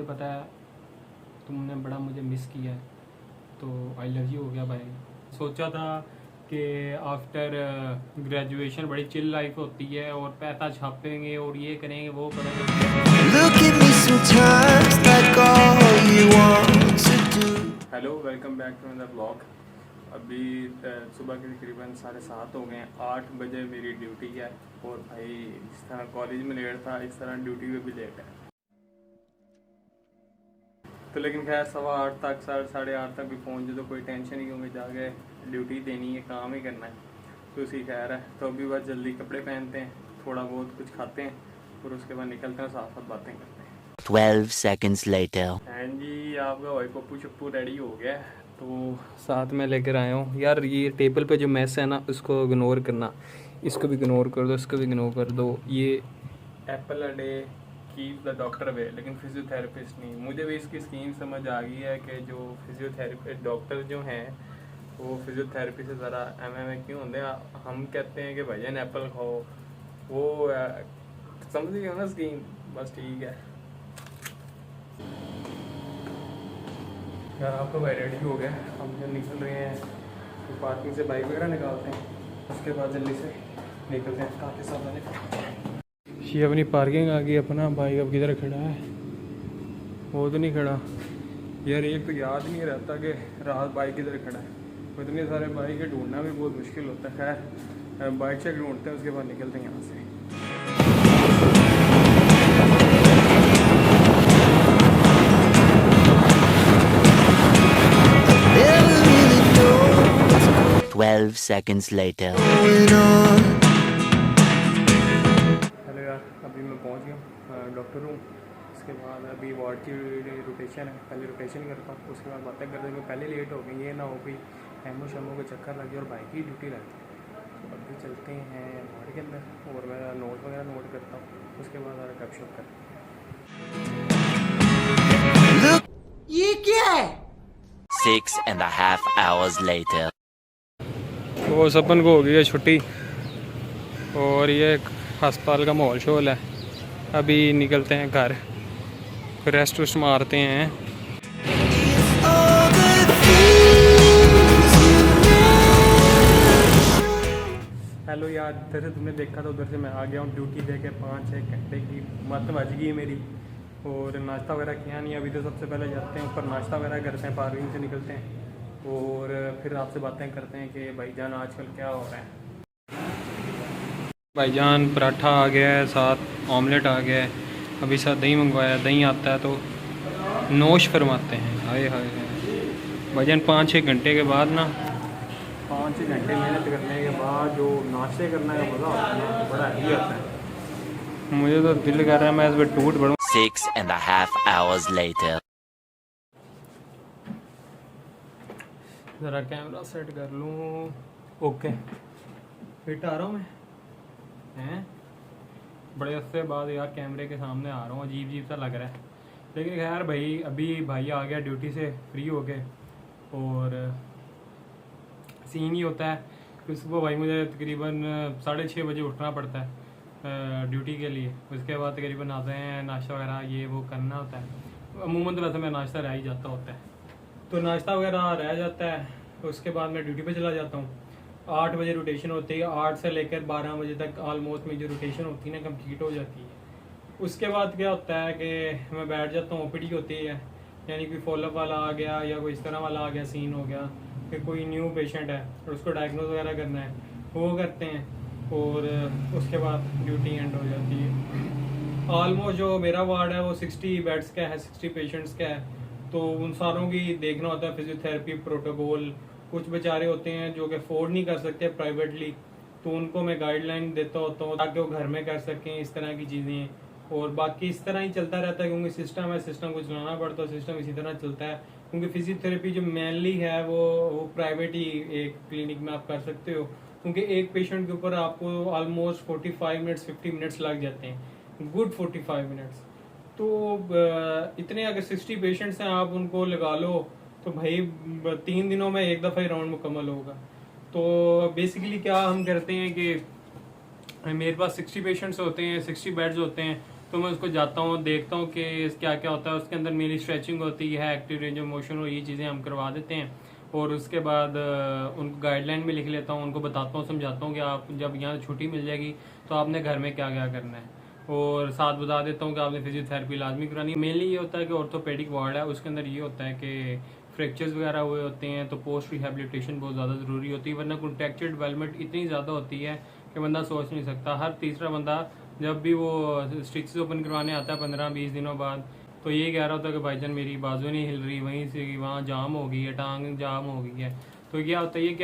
पता है तुमने बड़ा मुझे मिस किया है, तो आई लव यू हो गया भाई। सोचा था कि आफ्टर ग्रेजुएशन बड़ी चिल लाइफ होती है और पैसा छापेंगे और ये करेंगे वो करेंगे। Hello, welcome back to the blog. अभी सुबह के तकरीबन 7:30 हो गए हैं। 8 बजे मेरी ड्यूटी है और भाई जिस तरह कॉलेज में लेट था इस तरह ड्यूटी में भी लेट है। तो लेकिन खैर 7:15 तक 8:30 तक भी पहुँच जाए तो कोई टेंशन नहीं, क्योंकि जाके ड्यूटी देनी है, काम ही करना है, तो उसी खैर है। तो अभी बस जल्दी कपड़े पहनते हैं, थोड़ा बहुत कुछ खाते हैं और उसके बाद निकलते हैं, साथ साथ बातें करते हैं। 12 seconds later. हाँ जी, आपका भाई पप्पू चप्पू रेडी हो गया है, तो साथ में लेकर आया हूँ। यार ये टेबल पे जो मैस है ना उसको इग्नोर करना, इसको भी इग्नोर कर दो, इसको भी इग्नोर कर दो। ये Apple a day keep the doctor away, लेकिन फिजियोथेरेपिस्ट नहीं। मुझे भी इसकी स्कीम समझ आ गई है कि जो फिजियोथेरेपी डॉक्टर जो हैं वो फिजियोथेरेपी से ज़रा एम क्यों होते हैं। हम कहते हैं कि भजन एप्पल खाओ, वो समझ गए हो ना स्कीम, बस ठीक है। यार आपका भाई रेडी हो गया, हम जब निकल रहे हैं तो पार्किंग से बाइक वगैरह निकालते हैं, उसके बाद जल्दी से निकलते हैं काफ़ी सामान। ये अपनी पार्किंग आ गई, अपना बाइक अब किधर खड़ा है, वो तो नहीं खड़ा। यार एक तो याद नहीं रहता कि रात बाइक किधर खड़ा है, इतने सारे बाइक ढूंढना भी बहुत मुश्किल होता है। खैर बाइक से ढूंढते हैं, उसके बाद निकलते हैं यहाँ से। 12 seconds later. हेलो यार, अभी मैं पहुंच गया डॉक्टर रूम। उसके बाद अभी वार्ड की रोटेशन है, पहले रोटेशन करता हूँ, उसके बाद बातें करते हुए पहले लेट हो गई। ये ना हो गई एमओ शमो के चक्कर लगे और बाइक की ड्यूटी लग गई। तो अभी चलते हैं वार्ड के अंदर और मैं नोट वगैरह नोट करता हूँ, उसके बाद ज़रा गपशप करते हैं। ये क्या है? 6.5 hours later. तो सपन को हो गई है छुट्टी और ये एक अस्पताल का माहौल शोल है। अभी निकलते हैं घर, रेस्ट वेस्ट मारते हैं। हेलो यार, इधर से तुमने देखा तो उधर से मैं आ गया हूँ ड्यूटी दे के। 5-6 घंटे की मत बज गई मेरी और नाश्ता वगैरह किया नहीं। अभी तो सबसे पहले जाते हैं ऊपर, नाश्ता वगैरह करते हैं, पार्किंग से निकलते हैं और फिर आपसे बातें करते हैं कि भाईजान आजकल क्या हो रहा है। भाईजान पराठा आ गया है, साथ ऑमलेट आ गया है, अभी साथ दही मंगवाया। दही आता है तो नोश फरमाते हैं। हाय हाय भाईजान, 5-6 घंटे के बाद ना, 5-6 घंटे मेहनत करने के बाद जो नाश्ते करने का मज़ा होता है ना, बड़ा ही आता है। मुझे तो दिल कर रहा है मैं इस पर टूट पड़ूँ। 6.5 hours later. ज़रा कैमरा सेट कर लूँ। ओके, फिट आ रहा हूँ मैं, हैं बड़े हफ्ते बाद यार कैमरे के सामने आ रहा हूँ, अजीब अजीब सा लग रहा है। लेकिन खैर भाई, अभी भाई आ गया ड्यूटी से फ्री हो गए और सीन ही होता है कि सुबह भाई मुझे तकरीबन 6:30 बजे उठना पड़ता है ड्यूटी के लिए। उसके बाद तकरीबन आते हैं, नाश्ता वगैरह ये वो करना होता है। अमूमन तो वैसे मैं नाश्ता रह ही जाता होता है, तो नाश्ता वगैरह रह जाता है। उसके बाद मैं ड्यूटी पे चला जाता हूँ। 8 बजे रोटेशन होती है, 8 से लेकर 12 बजे तक ऑलमोस्ट मेरी जो रोटेशन होती है ना कंप्लीट हो जाती है। उसके बाद क्या होता है कि मैं बैठ जाता हूँ, ओपीडी होती है, यानी कोई फॉलोअप वाला आ गया या कोई इस तरह वाला आ गया, सीन हो गया कि कोई न्यू पेशेंट है और उसको डायग्नोज वगैरह करना है, वो करते हैं और उसके बाद ड्यूटी एंड हो जाती है। ऑलमोस्ट जो मेरा वार्ड है वो 60 बेड्स का है, 60 पेशेंट्स का है, तो उन सारों की देखना होता है, फिजियोथेरेपी प्रोटोकॉल। कुछ बेचारे होते हैं जो कि अफोर्ड नहीं कर सकते प्राइवेटली, तो उनको मैं गाइडलाइन देता होता हूँ ताकि वो घर में कर सकें इस तरह की चीज़ें। और बाकी इस तरह ही चलता रहता है, क्योंकि सिस्टम है, सिस्टम को चलाना पड़ता है, सिस्टम इसी तरह चलता है। क्योंकि फिजियोथेरेपी जो मेनली है वो प्राइवेट ही एक क्लिनिक में आप कर सकते हो, क्योंकि एक पेशेंट के ऊपर आपको ऑलमोस्ट 45 मिनट्स 50 मिनट्स लग जाते हैं, गुड 45 मिनट्स। तो इतने अगर 60 पेशेंट्स हैं, आप उनको लगा लो तो भाई 3 दिनों में एक दफ़ा ही राउंड मुकम्मल होगा। तो बेसिकली क्या हम करते हैं कि मेरे पास 60 पेशेंट्स होते हैं, 60 बेड्स होते हैं, तो मैं उसको जाता हूँ, देखता हूँ कि क्या क्या होता है उसके अंदर। मेरी स्ट्रेचिंग होती है, एक्टिव रेंज ऑफ मोशन और ये चीज़ें हम करवा देते हैं। और उसके बाद उनको गाइडलाइन भी लिख लेता हूँ, उनको बताता हूँ, समझाता हूँ कि आप जब यहाँ छुट्टी मिल जाएगी तो आपने घर में क्या क्या करना है। और साथ बता देता हूँ कि आपने फिजियोथेरेपी लाजमी करानी है। मेनली ये होता है कि ऑर्थोपेडिक वार्ड है, उसके अंदर ये होता है कि फ्रैक्चर्स वगैरह हुए होते हैं तो पोस्ट रिहेबिलिटेशन बहुत ज़्यादा ज़रूरी होती है, वरना कॉन्ट्रैक्चर डेवलपमेंट इतनी ज़्यादा होती है कि बंदा सोच नहीं सकता। हर तीसरा बंदा जब भी वो स्टिचेस ओपन करवाने आता है 15-20 दिनों बाद, तो ये कह रहा होता है कि भाईजान मेरी बाजू नहीं हिल रही, वहीं से वहाँ जाम हो गई है, टांग जाम हो गई है। तो क्या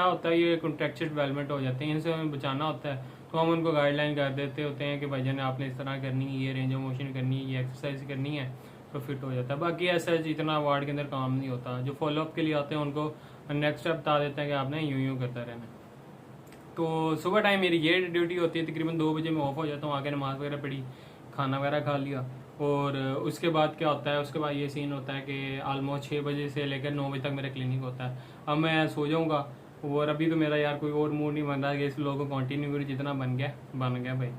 होता है ये कॉन्ट्रैक्चर डेवलपमेंट हो जाते हैं, इनसे हमें बचाना होता है। तो हम उनको गाइडलाइन कर देते होते हैं कि भाईजान आपने इस तरह करनी है, ये रेंज ऑफ मोशन करनी है, ये एक्सरसाइज करनी है, तो फिट हो जाता है। बाकी ऐसा इतना वार्ड के अंदर काम नहीं होता। जो फॉलोअप के लिए आते हैं उनको नेक्स्ट स्टेप बता देते हैं कि आपने यूं करता रहना। तो सुबह टाइम मेरी ये ड्यूटी होती है, तकरीबन 2 बजे मैं ऑफ हो जाता हूँ, आके नमाज वगैरह पढ़ी, खाना वगैरह खा लिया। और उसके बाद क्या होता है, उसके बाद ये सीन होता है कि आलमोस्ट 6 बजे से लेकर 9 बजे तक मेरा क्लिनिक होता है। अब मैं सो जाऊँगा और अभी तो मेरा यार कोई और मूड नहीं बन रहा है कि इस लोगों को कंटिन्यू करूँ, जितना बन गया भाई।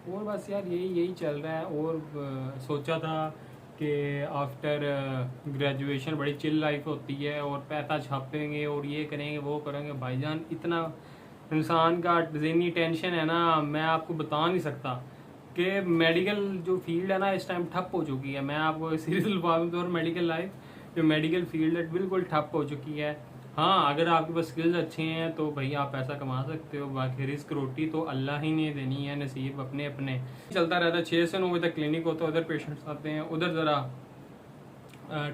और बस यार यही चल रहा है। और सोचा था कि आफ्टर ग्रेजुएशन बड़ी चिल लाइफ होती है और पैसा छापेंगे और ये करेंगे वो करेंगे। भाईजान इतना इंसान का ज़हनी टेंशन है ना, मैं आपको बता नहीं सकता कि मेडिकल जो फील्ड है ना इस टाइम ठप हो चुकी है। मैं आपको सीरियस अल्फाज में और मेडिकल लाइफ जो मेडिकल फील्ड है बिल्कुल ठप हो चुकी है। हाँ, अगर आपके पास स्किल्स अच्छे हैं तो भाई आप पैसा कमा सकते हो, बाकी रिस्क रोटी तो अल्लाह ही ने देनी है, नसीब अपने अपने। चलता रहता है, 6 से 9 बजे तक क्लिनिक होता है, उधर पेशेंट्स आते हैं, उधर ज़रा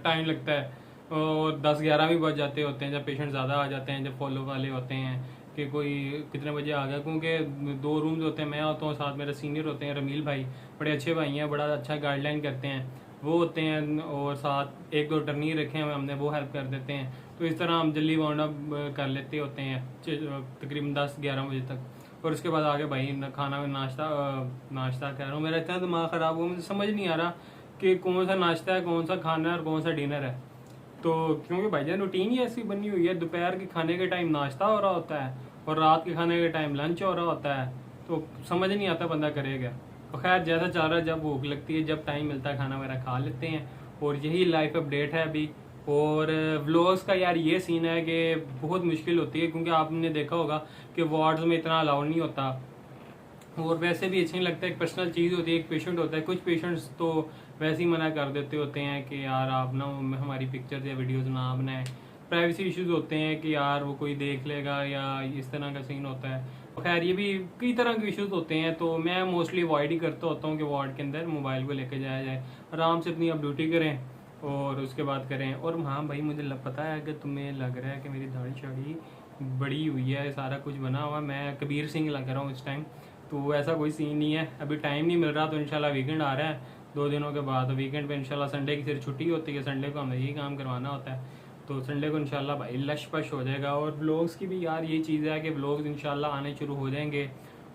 टाइम लगता है और 10-11 भी बज जाते होते हैं जब पेशेंट ज़्यादा आ जाते हैं, जब फॉलो वाले होते हैं कि कोई कितने बजे आ गया। क्योंकि 2 रूम्स होते हैं, मैं होता हूँ, साथ मेरे सीनियर होते हैं रमील भाई, बड़े अच्छे भाई हैं, बड़ा अच्छा गाइडलाइन करते हैं वो होते हैं, और साथ 1-2 टर्नी रखे हैं हमने, वो हेल्प कर देते हैं। तो इस तरह हम जल्दी वाउंड अप कर लेते होते हैं तकरीबन 10-11 बजे तक। और उसके बाद आगे भाई खाना नाश्ता कह रहा हूँ, मेरा इतना दिमाग ख़राब हुआ, मुझे समझ नहीं आ रहा कि कौन सा नाश्ता है, कौन सा खाना है और कौन सा डिनर है। तो क्योंकि भाईजान रूटीन ही ऐसी बनी हुई है, दोपहर के खाने के टाइम नाश्ता हो रहा होता है और रात के खाने के टाइम लंच हो रहा होता है, तो समझ नहीं आता बंदा करेगा। तो खैर जैसा चल रहा है, जब भूख लगती है, जब टाइम मिलता है, खाना वगैरह खा लेते हैं। और यही लाइफ अपडेट है अभी। और व्लॉग्स का यार ये सीन है कि बहुत मुश्किल होती है, क्योंकि आपने देखा होगा कि वार्ड्स में इतना अलाउड नहीं होता, और वैसे भी अच्छा नहीं लगता, एक पर्सनल चीज़ होती है, एक पेशेंट होता है। कुछ पेशेंट्स तो वैसे ही मना कर देते होते हैं कि यार आप ना हमारी पिक्चर्स या वीडियोस ना बनाएं, प्राइवेसी इश्यूज होते हैं कि यार वो कोई देख लेगा या इस तरह का सीन होता है। खैर ये भी कई तरह के इश्यूज होते हैं, तो मैं मोस्टली अवॉइड ही करता होता हूँ कि वार्ड के अंदर मोबाइल को लेकर जाया जाए, आराम से अपनी आप ड्यूटी करें और उसके बाद करें। और हाँ भाई, मुझे पता है कि तुम्हें लग रहा है कि मेरी दाढ़ी शाड़ी बड़ी हुई है, सारा कुछ बना हुआ, मैं कबीर सिंह लग रहा हूँ इस टाइम, तो ऐसा कोई सीन नहीं है। अभी टाइम नहीं मिल रहा, तो इंशाल्लाह वीकेंड आ रहा है 2 दिनों के बाद, तो वीकेंड पे इंशाल्लाह, संडे की सिर्फ छुट्टी होती है, संडे को हमें यही काम करवाना होता है, तो संडे को इंशाल्लाह भाई लश पश हो जाएगा। और व्लॉग्स की भी यार ये चीज़ है कि व्लॉग्स इंशाल्लाह आने शुरू हो जाएंगे।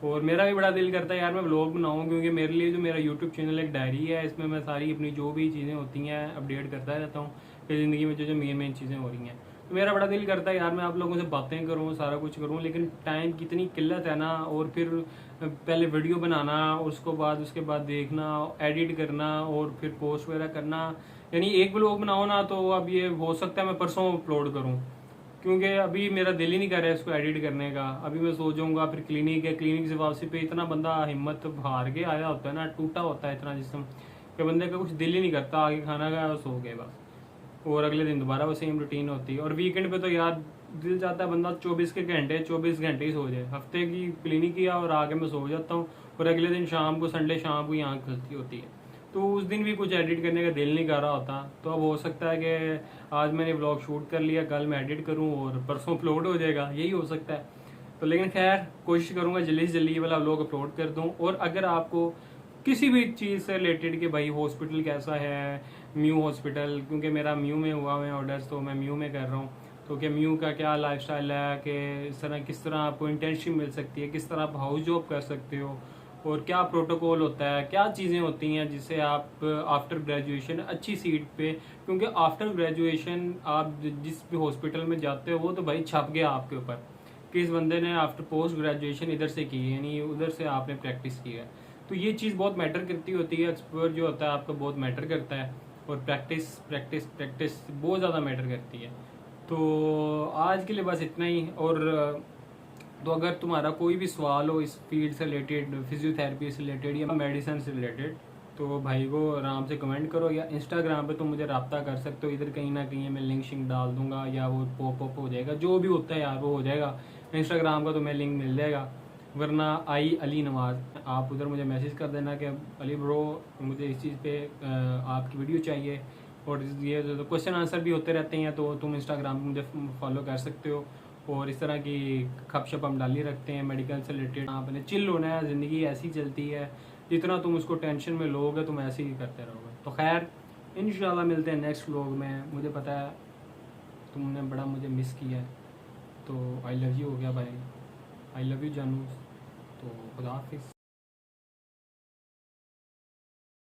और मेरा भी बड़ा दिल करता है यार मैं व्लॉग बनाऊँ, क्योंकि मेरे लिए जो मेरा यूट्यूब चैनल एक डायरी है, इसमें मैं सारी अपनी जो भी चीज़ें होती हैं अपडेट करता रहता हूँ कि ज़िंदगी में जो मेन चीज़ें हो रही हैं। तो मेरा बड़ा दिल करता है यार मैं आप लोगों से बातें करूँ, सारा कुछ करूँ, लेकिन टाइम की इतनी किल्लत है ना। और फिर पहले वीडियो बनाना, उसके बाद देखना, एडिट करना और फिर पोस्ट वगैरह करना, यानी एक व्लॉग बनाओ ना तो अब ये हो सकता है मैं परसों अपलोड करूँ, क्योंकि अभी मेरा दिल ही नहीं कर रहा है इसको एडिट करने का। अभी मैं सो जाऊँगा, फिर क्लिनिक है, क्लिनिक से वापसी पे इतना बंदा हिम्मत हार के आया होता है ना, टूटा होता है इतना जिस्म कि बंदे का कुछ दिल ही नहीं करता, आगे खाना खाया और सो गए बस, और अगले दिन दोबारा वो सेम रूटीन होती है। और वीकेंड पे तो यार दिल चाहता है बंदा 24 घंटे ही सो जाए। हफ्ते की क्लिनिक किया और आके मैं सो जाता हूँ, और अगले दिन शाम को, संडे शाम को ही आँख खुलती होती है, तो उस दिन भी कुछ एडिट करने का दिल नहीं कर रहा होता। तो अब हो सकता है कि आज मैंने व्लॉग शूट कर लिया, कल मैं एडिट करूँ और परसों अपलोड हो जाएगा, यही हो सकता है। तो लेकिन खैर कोशिश करूँगा जल्दी से जल्दी ये वाला व्लॉग अपलोड कर दूँ। और अगर आपको किसी भी चीज़ से रिलेटेड कि भाई हॉस्पिटल कैसा है, म्यू हॉस्पिटल, क्योंकि मेरा म्यू में हुआ है ऑर्डर्स, तो मैं म्यू में कर रहा हूँ, तो क्या म्यू का क्या लाइफस्टाइल है, कि किस तरह आपको इंटर्नशिप मिल सकती है, किस तरह आप हाउस जॉब कर सकते हो, और क्या प्रोटोकॉल होता है, क्या चीज़ें होती हैं जिससे आप आफ्टर ग्रेजुएशन अच्छी सीट पे, क्योंकि आफ्टर ग्रेजुएशन आप जिस भी हॉस्पिटल में जाते हो वो तो भाई छप गया आपके ऊपर कि इस बंदे ने आफ्टर पोस्ट ग्रेजुएशन इधर से की है, यानी उधर से आपने प्रैक्टिस की है। तो ये चीज़ बहुत मैटर करती होती है, एक्सपोजर जो होता है आपका बहुत मैटर करता है, और प्रैक्टिस प्रैक्टिस प्रैक्टिस बहुत ज़्यादा मैटर करती है। तो आज के लिए बस इतना ही। और तो अगर तुम्हारा कोई भी सवाल हो इस फील्ड से रिलेटेड, फिजियोथेरेपी से रिलेटेड या मेडिसिन से रिलेटेड, तो भाई को आराम से कमेंट करो, या इंस्टाग्राम पे तुम मुझे रब्ता कर सकते हो। इधर कहीं ना कहीं मैं लिंक शिंक डाल दूंगा, या वो पॉप हो जाएगा, जो भी होता है यार वो हो जाएगा। इंस्टाग्राम का तुम्हें लिंक मिल जाएगा, वरना आई अली नवाज आप उधर मुझे मैसेज कर देना कि अली ब्रो मुझे इस चीज़ पे आपकी वीडियो चाहिए। और ये जो क्वेश्चन आंसर भी होते रहते हैं, तो तुम इंस्टाग्राम पे मुझे फॉलो कर सकते हो। और इस तरह की खपशप हम डाल ही रखते हैं मेडिकल से रिलेटेड। आपने चिल होना है, ज़िंदगी ऐसी चलती है, जितना तुम उसको टेंशन में लोगे तुम ऐसे ही करते रहोगे। तो खैर इंशाल्लाह मिलते हैं नेक्स्ट व्लॉग में। मुझे पता है तुमने बड़ा मुझे मिस किया है, तो आई लव यू हो गया भाई, आई लव यू जानू। तो खुदा हाफिज़।